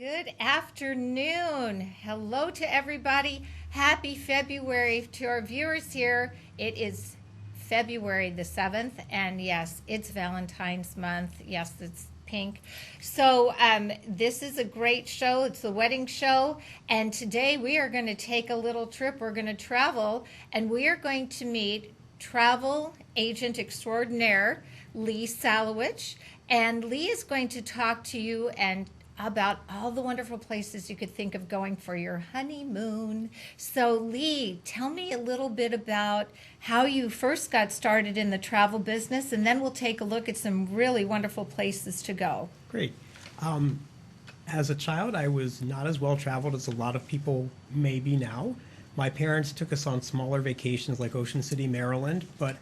Good afternoon. Hello to everybody. Happy February to our viewers here. It is February the 7th, and yes, it's Valentine's month. Yes, it's pink. So this is a great show. It's the wedding show, and today we are going to take a little trip. We're going to travel, and we are going to meet travel agent extraordinaire Lee Salawitch, and Lee is going to talk to you and about all the wonderful places you could think of going for your honeymoon. So Lee, tell me a little bit about how you first got started in the travel business, and then we'll take a look at some really wonderful places to go. Great. As a child, I was not as well traveled as a lot of people may be now. My parents took us on smaller vacations like Ocean City, Maryland, but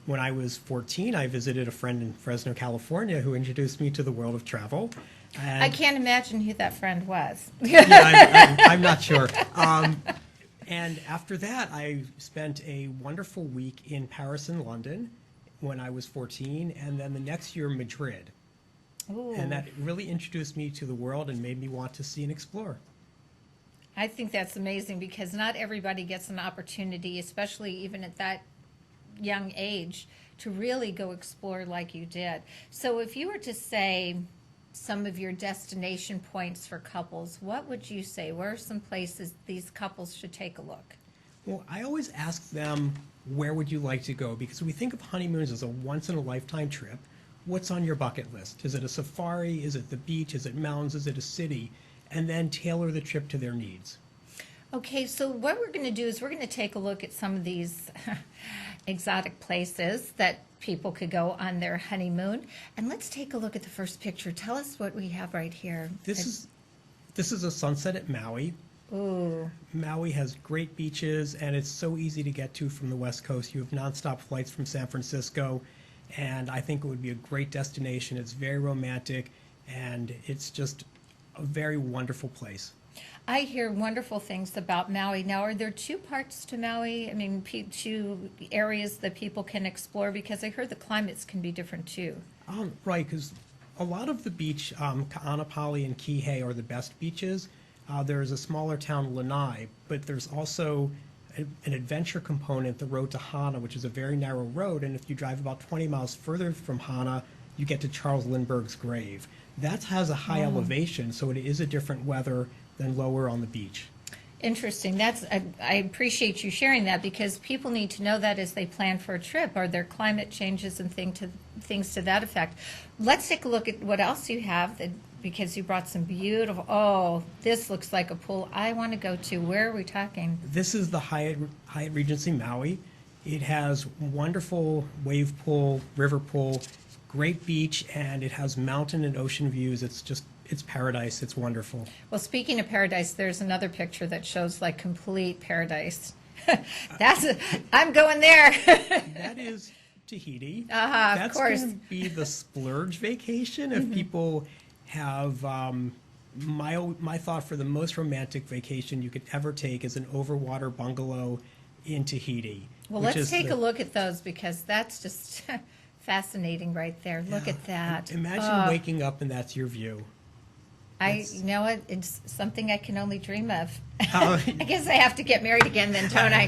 when I was 14, I visited a friend in Fresno, California, who introduced me to the world of travel. And I can't imagine who that friend was. Yeah, I'm not sure. And after that, I spent a wonderful week in Paris and London when I was 14, and then the next year, Madrid. Ooh. And that really introduced me to the world and made me want to see and explore. I think that's amazing because not everybody gets an opportunity, especially even at that young age, to really go explore like you did. So if you were to say some of your destination points for couples, what would you say? Where are some places these couples should take a look? Well, I always ask them, where would you like to go? Because we think of honeymoons as a once-in-a-lifetime trip. What's on your bucket list? Is it a safari? Is it the beach? Is it mountains? Is it a city? And then tailor the trip to their needs. Okay, so what we're going to do is we're going to take a look at some of these exotic places that people could go on their honeymoon. And let's take a look at the first picture. Tell us what we have right here. This is a sunset at Maui. Ooh. Maui has great beaches, and it's so easy to get to from the West Coast. You have nonstop flights from San Francisco, and I think it would be a great destination. It's very romantic, and it's just a very wonderful place. I hear wonderful things about Maui. Now, are there two parts to Maui? I mean, two areas that people can explore? Because I heard the climates can be different too. Right, because a lot of the beach, Ka'anapali and Kihei are the best beaches. There's a smaller town, Lanai, but there's also an adventure component, the road to Hana, which is a very narrow road, and if you drive about 20 miles further from Hana, you get to Charles Lindbergh's grave. That has a high elevation, so it is a different weather than lower on the beach. Interesting. I appreciate you sharing that because people need to know that as they plan for a trip. Are there climate changes and things to that effect? Let's take a look at what else you have because you brought some beautiful, this looks like a pool I want to go to. Where are we talking? This is the Hyatt Regency Maui. It has wonderful wave pool, river pool, great beach, and it has mountain and ocean views. It's paradise. It's wonderful. Well, speaking of paradise, there's another picture that shows like complete paradise. I'm going there. That is Tahiti. Of That's course. going to be the splurge vacation. If people have my thought for the most romantic vacation you could ever take is an overwater bungalow in Tahiti. Well, let's take a look at those because that's just fascinating right there. Look at that. Imagine waking up and that's your view. You know what? It's something I can only dream of. I guess I have to get married again then, don't I?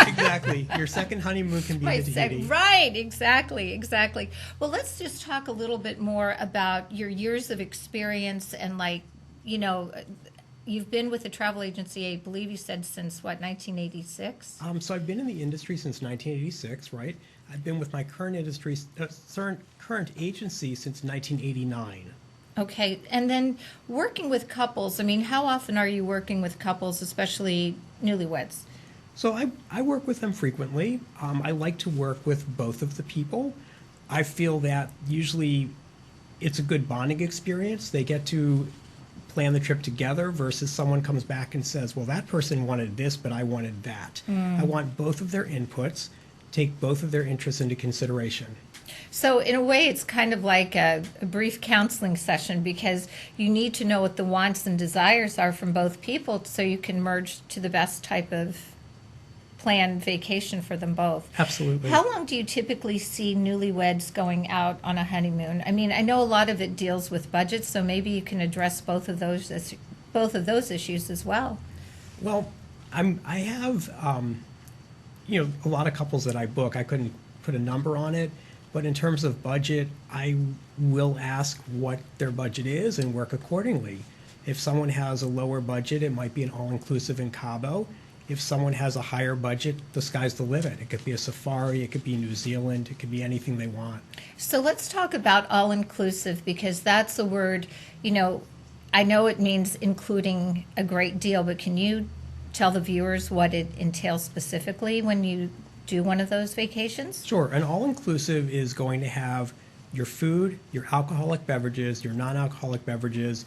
Exactly. Your second honeymoon can be to Tahiti. Right, exactly. Well, let's just talk a little bit more about your years of experience and you've been with a travel agency, I believe you said since, 1986? So I've been in the industry since 1986, right? I've been with my current agency since 1989. Okay, and then working with couples, I mean, how often are you working with couples, especially newlyweds? So I work with them frequently. I like to work with both of the people. I feel that usually it's a good bonding experience. They get to plan the trip together versus someone comes back and says, well, that person wanted this, but I wanted that. I want both of their inputs, take both of their interests into consideration. So in a way, it's kind of like a brief counseling session because you need to know what the wants and desires are from both people so you can merge to the best type of plan vacation for them both. Absolutely. How long do you typically see newlyweds going out on a honeymoon? I mean, I know a lot of it deals with budget, so maybe you can address both of those issues as well. Well, I have, a lot of couples that I book. I couldn't put a number on it, but in terms of budget, I will ask what their budget is and work accordingly. If someone has a lower budget, it might be an all-inclusive in Cabo. If someone has a higher budget, the sky's the limit. It could be a safari, it could be New Zealand, it could be anything they want. So let's talk about all-inclusive, because that's a word, I know it means including a great deal, but can you tell the viewers what it entails specifically when you do one of those vacations? Sure. An all-inclusive is going to have your food, your alcoholic beverages, your non-alcoholic beverages,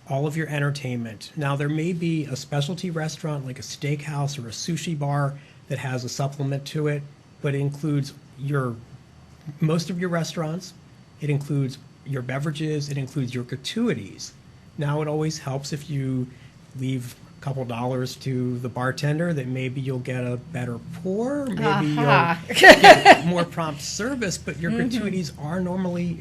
all of your entertainment. Now, there may be a specialty restaurant like a steakhouse or a sushi bar that has a supplement to it, but it includes most of your restaurants, it includes your beverages, it includes your gratuities. Now, it always helps if you leave a couple dollars to the bartender that maybe you'll get a better pour, maybe you'll get more prompt service, but your gratuities are normally,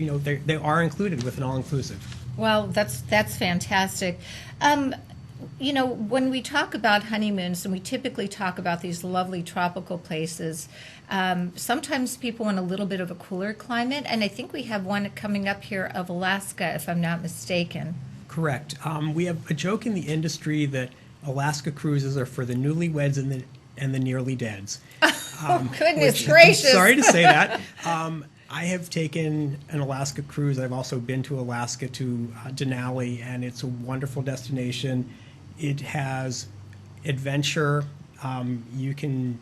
they are included with an all-inclusive. Well, that's fantastic. When we talk about honeymoons, and we typically talk about these lovely tropical places, sometimes people want a little bit of a cooler climate, and I think we have one coming up here of Alaska, if I'm not mistaken. Correct. We have a joke in the industry that Alaska cruises are for the newlyweds and the nearly deads. Goodness gracious. I'm sorry to say that. I have taken an Alaska cruise. I've also been to Alaska, to Denali, and it's a wonderful destination. It has adventure. You can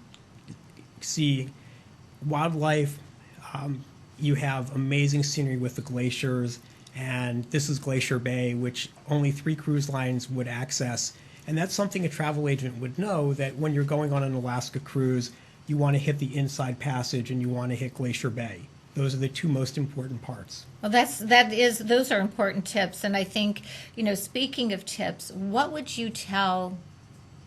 see wildlife. You have amazing scenery with the glaciers, and this is Glacier Bay, which only 3 cruise lines would access. And that's something a travel agent would know, that when you're going on an Alaska cruise, you want to hit the Inside Passage and you want to hit Glacier Bay. Those are the 2 most important parts. Well, those are important tips. And I think, speaking of tips, what would you tell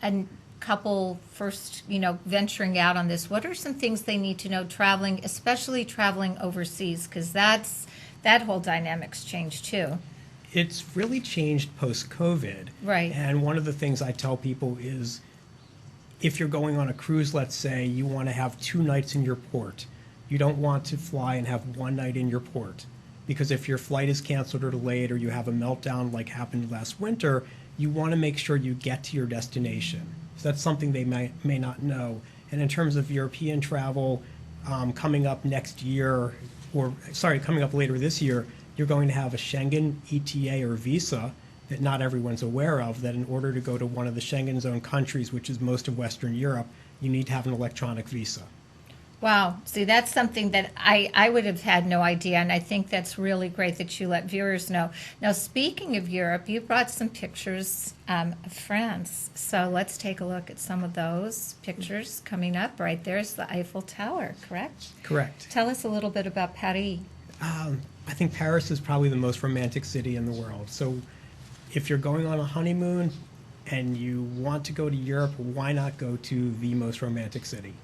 a couple first, venturing out on this? What are some things they need to know traveling, especially traveling overseas? Because that whole dynamic's changed too. It's really changed post-COVID. Right. And one of the things I tell people is, if you're going on a cruise, let's say, you want to have 2 nights in your port. You don't want to fly and have 1 night in your port, because if your flight is canceled or delayed, or you have a meltdown like happened last winter, you want to make sure you get to your destination. So that's something they may not know. And in terms of European travel, coming up next year, coming up later this year, you're going to have a Schengen ETA or visa that not everyone's aware of, that in order to go to one of the Schengen zone countries, which is most of Western Europe, you need to have an electronic visa. Wow. See, that's something that I would have had no idea, and I think that's really great that you let viewers know. Now, speaking of Europe, you brought some pictures of France. So let's take a look at some of those pictures coming up. Right there's the Eiffel Tower, correct? Correct. Tell us a little bit about Paris. I think Paris is probably the most romantic city in the world. So if you're going on a honeymoon and you want to go to Europe, why not go to the most romantic city?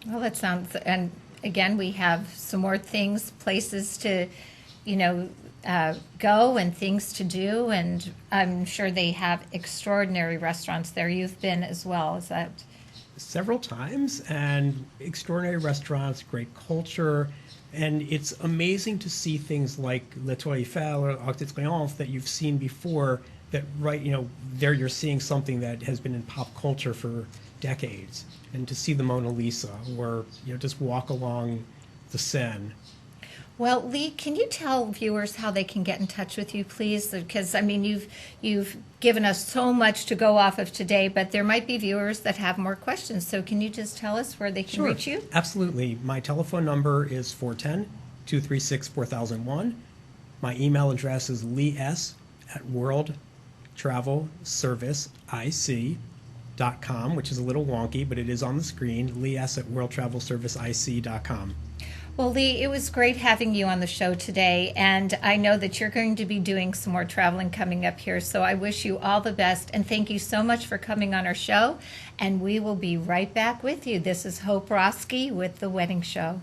Well, that sounds, and again, we have some more places to, go and things to do, and I'm sure they have extraordinary restaurants there. You've been as well, is that? Several times, and extraordinary restaurants, great culture, and it's amazing to see things like La Tour Eiffel or Arc de Triomphe that you've seen before, that there you're seeing something that has been in pop culture for decades. And to see the Mona Lisa, or just walk along the Seine. Well, Lee, can you tell viewers how they can get in touch with you, please? Because you've given us so much to go off of today, but there might be viewers that have more questions. So can you just tell us where they can reach you? Absolutely. My telephone number is 410-236-4001. My email address is lees@worldtravelserviceic.com, which is a little wonky, but it is on the screen, lees@worldtravelserviceic.com. Well, Lee, it was great having you on the show today, and I know that you're going to be doing some more traveling coming up here, so I wish you all the best, and thank you so much for coming on our show, and we will be right back with you. This is Hope Roski with The Wedding Show.